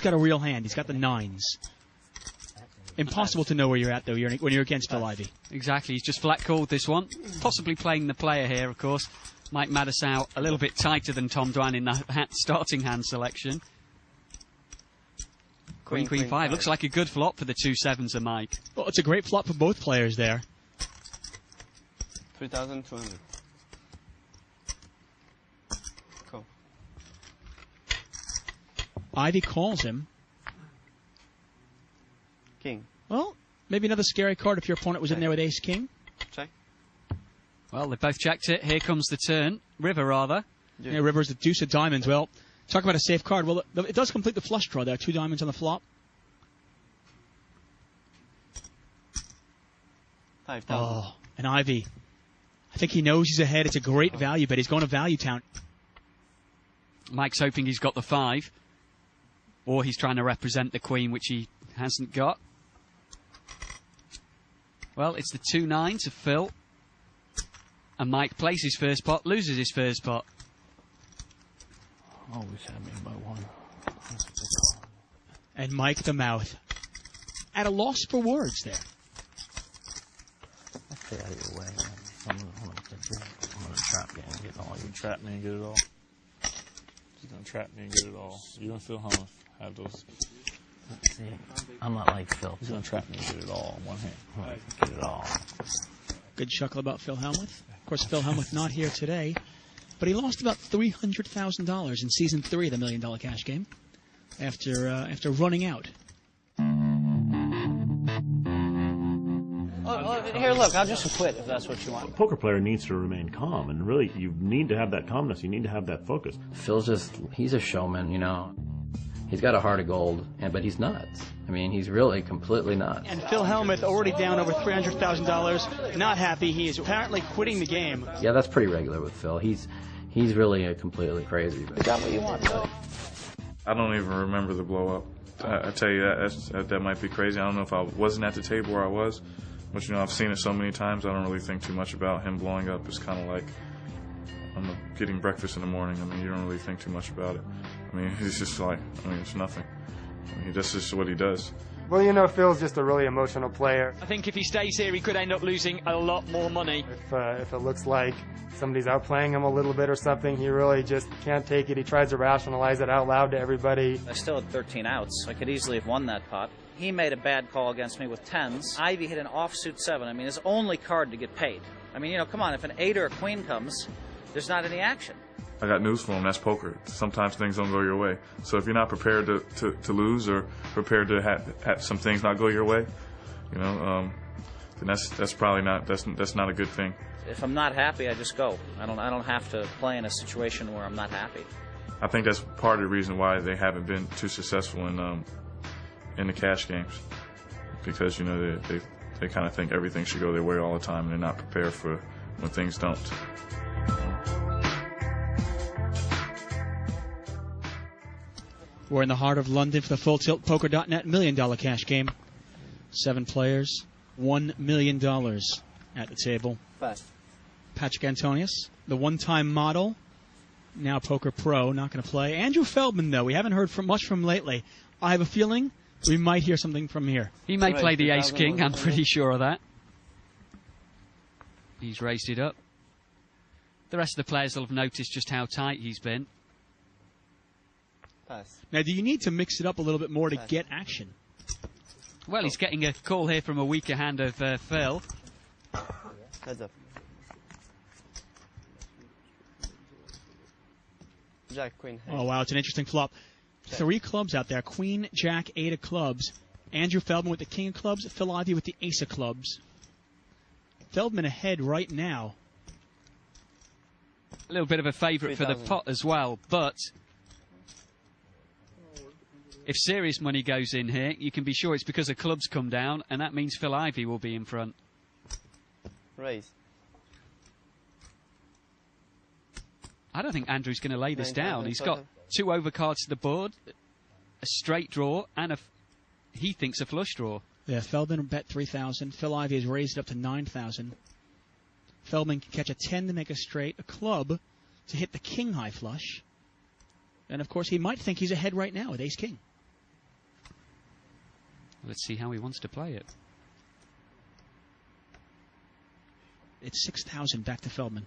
He's got a real hand. He's got the 9s. Impossible to know where you're at, though, when you're against Phil Ivey. Exactly. He's just flat called this one. Possibly playing the player here, of course. Might mad us out a little bit tighter than Tom Dwan in the starting hand selection. Queen, 5. Looks like a good flop for the 2 7s of Mike. Well, it's a great flop for both players there. 3,200. Cool. Ivey calls him. King. Well, maybe another scary card if your opponent was in there with ace-king. Check. Well, they both checked it. Here comes the turn. River, rather. Yeah, River's the deuce of diamonds. Well, talk about a safe card. Well, it does complete the flush draw. There are 2 diamonds on the flop. 5,000. Oh, and Ivey. I think he knows he's ahead. It's a great value bet. He's going to value town. Mike's hoping he's got the 5. Or he's trying to represent the queen, which he hasn't got. Well, it's the 2 9s of Phil. And Mike plays his first pot, loses his first pot. Always had me by 1. And Mike the mouth. At a loss for words there. Stay out of your way, man. I'm gonna trap you and get all. You trap me and get it all. She's gonna trap me and get it all. You and Phil Helmuth have those. See, I'm not like Phil. He's gonna trap me and get it all in one hand. Get it all. Good chuckle about Phil Helmuth. Of course, Phil Helmuth not here today, but he lost about $300,000 in season 3 of the $1 Million Cash Game after running out. Here, look, I'll just quit if that's what you want. A poker player needs to remain calm, and really, you need to have that calmness. You need to have that focus. Phil's he's a showman, you know. He's got a heart of gold, but he's nuts. I mean, he's really completely nuts. And Phil Helmuth already down over $300,000, not happy. He is apparently quitting the game. Yeah, that's pretty regular with Phil. He's really completely crazy. You got what you want, buddy. I don't even remember the blow up. I tell you, that might be crazy. I don't know if I wasn't at the table where I was. But, you know, I've seen it so many times, I don't really think too much about him blowing up. It's kind of like I'm getting breakfast in the morning. I mean, you don't really think too much about it. I mean, he's just like, it's nothing. I mean, that's just what he does. Well, you know, Phil's just a really emotional player. I think if he stays here, he could end up losing a lot more money. If it looks like somebody's outplaying him a little bit or something, he really just can't take it. He tries to rationalize it out loud to everybody. I still had 13 outs. I could easily have won that pot. He made a bad call against me with 10s. Ivey hit an offsuit 7. I mean, his only card to get paid. I mean, you know, come on, if an 8 or a queen comes, there's not any action. I got news for him. That's poker. Sometimes things don't go your way. So if you're not prepared to lose or prepared to have some things not go your way, you know, then that's probably not that's not a good thing. If I'm not happy, I just go. I don't have to play in a situation where I'm not happy. I think that's part of the reason why they haven't been too successful in the cash games, because, you know, they kind of think everything should go their way all the time, and they're not prepared for when things don't. We're in the heart of London for the FullTiltPoker.net $1 Million Cash Game. 7 players, $1 million at the table. Patrick Antonius, the one-time model, now poker pro, not going to play. Andrew Feldman, though, we haven't heard much from him lately. I have a feeling we might hear something from here. He may play the ace-king, I'm pretty sure of that. He's raised it up. The rest of the players will have noticed just how tight he's been. Now, do you need to mix it up a little bit more to get action? Well, he's getting a call here from a weaker hand of Phil. Heads up. Jack, queen. Oh, wow, it's an interesting flop. 3 clubs out there. Queen, Jack, 8 of clubs. Andrew Feldman with the king of clubs. Phil Ivey with the ace of clubs. Feldman ahead right now. A little bit of a favourite for the pot as well, but if serious money goes in here, you can be sure it's because the clubs come down, and that means Phil Ivey will be in front. Raise. I don't think Andrew's going to lay this down. He's got 2 overcards to the board, a straight draw, and he thinks a flush draw. Yeah, Feldman bet 3,000. Phil Ivey has raised it up to 9,000. Feldman can catch a 10 to make a straight, a club to hit the king high flush. And, of course, he might think he's ahead right now with ace-king. Let's see how he wants to play it. It's 6,000 back to Feldman.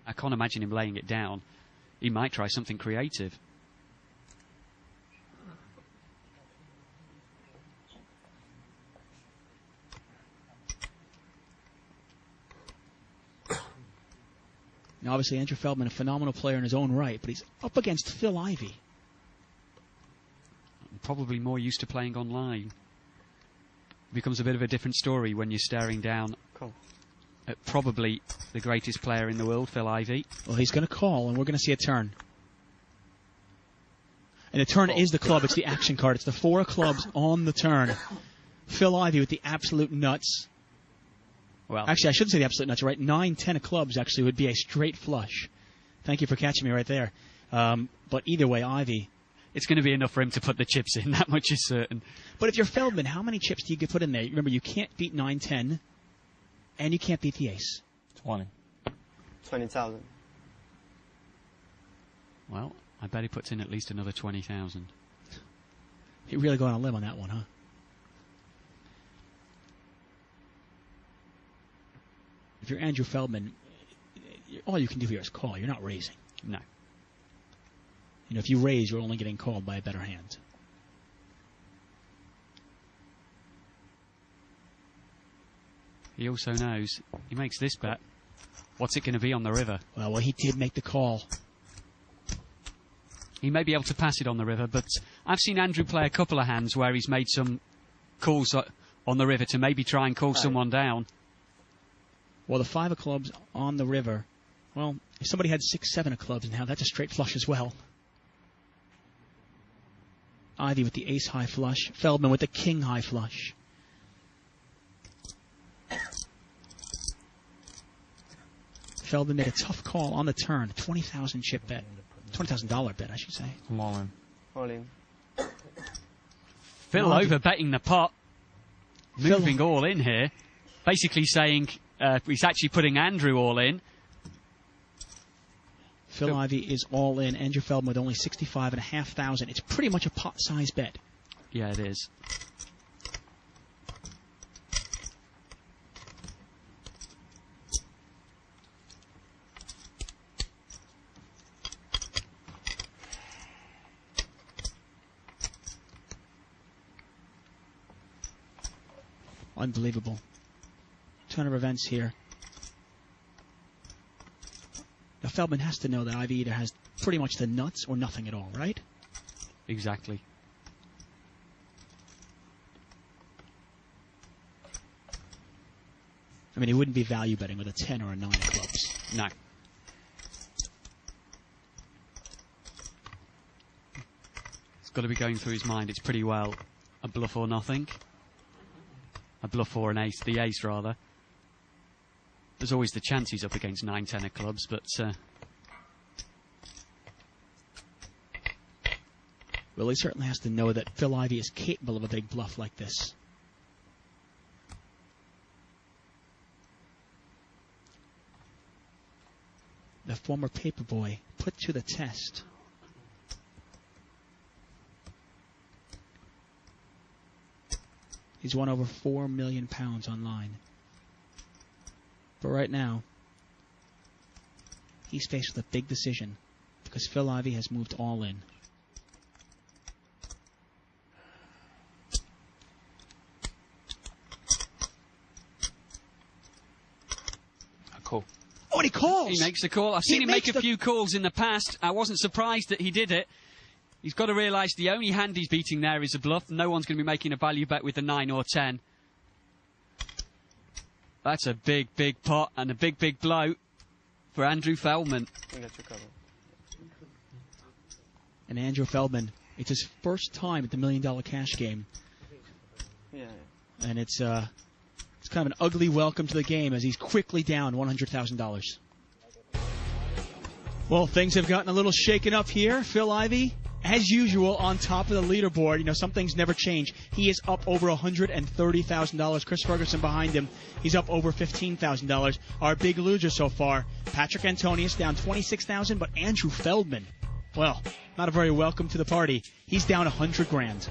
I can't imagine him laying it down. He might try something creative. Now, obviously, Andrew Feldman, a phenomenal player in his own right, but he's up against Phil Ivey. Probably more used to playing online. Becomes a bit of a different story when you're staring down at probably the greatest player in the world, Phil Ivey. Well, he's going to call, and we're going to see a turn. And the turn is the club. It's the action card. It's the 4 clubs on the turn. Phil Ivey with the absolute nuts. Well, actually, I shouldn't say the absolute nuts, right? 9, 10 of clubs actually would be a straight flush. Thank you for catching me right there. But either way, Ivey. It's going to be enough for him to put the chips in. That much is certain. But if you're Feldman, how many chips do you put in there? Remember, you can't beat 9, 10, and you can't beat the ace. 20. 20,000. Well, I bet he puts in at least another 20,000. You're really going on a limb on that one, huh? If you're Andrew Feldman, all you can do here is call. You're not raising. No. You know, if you raise, you're only getting called by a better hand. He also knows, he makes this bet, what's it going to be on the river? Well, he did make the call. He may be able to pass it on the river, but I've seen Andrew play a couple of hands where he's made some calls on the river to maybe try and call someone down. Well, the 5 of clubs on the river, well, if somebody had 6, 7 of clubs now, that's a straight flush as well. Ivey with the ace high flush, Feldman with the king high flush. Feldman made a tough call on the turn, 20,000 chip bet, $20,000 bet, I should say. I'm all in. All in. Phil over betting the pot, moving all in here, basically saying he's actually putting Andrew all in. Phil Ivey is all in. Andrew Feldman with only 65,500. It's pretty much a pot-size bet. Yeah, it is. Unbelievable. Turn of events here. Now, Feldman has to know that Ivey either has pretty much the nuts or nothing at all, right? Exactly. I mean, he wouldn't be value betting with a 10 or a 9 of clubs. No. It's got to be going through his mind. It's pretty well a bluff or nothing. A bluff or an ace. The ace, rather. There's always the chance he's up against 9, 10 of clubs, but... Well, he certainly has to know that Phil Ivey is capable of a big bluff like this. The former paperboy put to the test. He's won over £4 million online. But right now, he's faced with a big decision because Phil Ivey has moved all in. Cool. Oh, and he calls! He makes the call. I've seen him make a few calls in the past. I wasn't surprised that he did it. He's got to realise the only hand he's beating there is a bluff. No one's going to be making a value bet with a 9 or 10. That's a big, big pot and a big, big blow for Andrew Feldman. And Andrew Feldman, it's his first time at the $1 Million Cash Game. Yeah. And it's kind of an ugly welcome to the game as he's quickly down $100,000. Well, things have gotten a little shaken up here. Phil Ivey, as usual, on top of the leaderboard. You know, some things never change. He is up over $130,000. Chris Ferguson behind him. He's up over $15,000. Our big loser so far, Patrick Antonius, down $26,000, but Andrew Feldman Well, not a very welcome to the party. He's down 100 grand.